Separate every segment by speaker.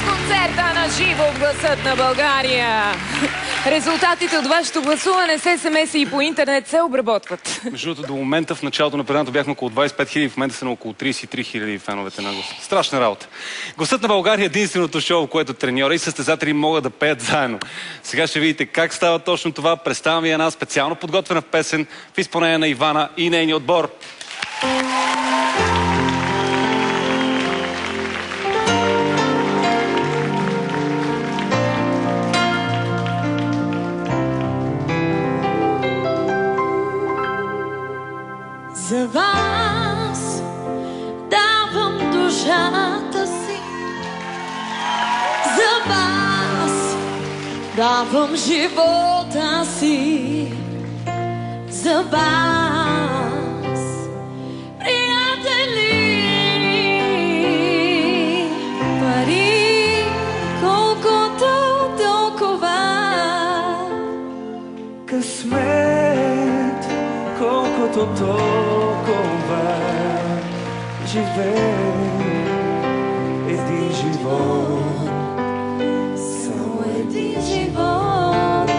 Speaker 1: концерта на живо в Гласът на България. Резултатите от вашето гласуване с СМС и по интернет се обработват.
Speaker 2: Между другото, до момента в началото на предаването бяхме около 25 000, в момента са на около 33 000 феновете на Гласът. Страшна работа. Гласът на България е единственото шоу, в което треньори и състезатели могат да пеят заедно. Сега ще видите как става точно това. Представям ви една специално подготвена песен в изпълнение на Ивана и нейния отбор.
Speaker 3: За вас давам душата си, за вас давам живота си, за вас, приятели, пари колкото толкова,
Speaker 4: късмет колкото толкова, живей един живот,
Speaker 3: само един живот.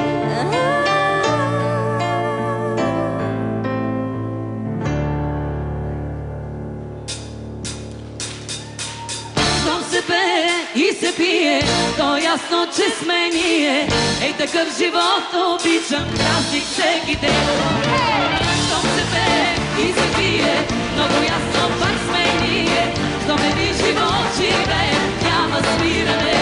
Speaker 3: Щом се пее и се пие, то ясно, че сме ние. Ей, такъв живот обичам, празник всеки ден. Щом се пее и се пие, много ясно пак сме ние. Щом един живот живеем, няма спиране.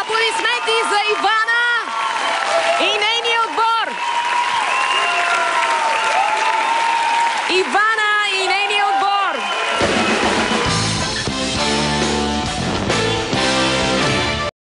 Speaker 1: Аплодисменти за Ивана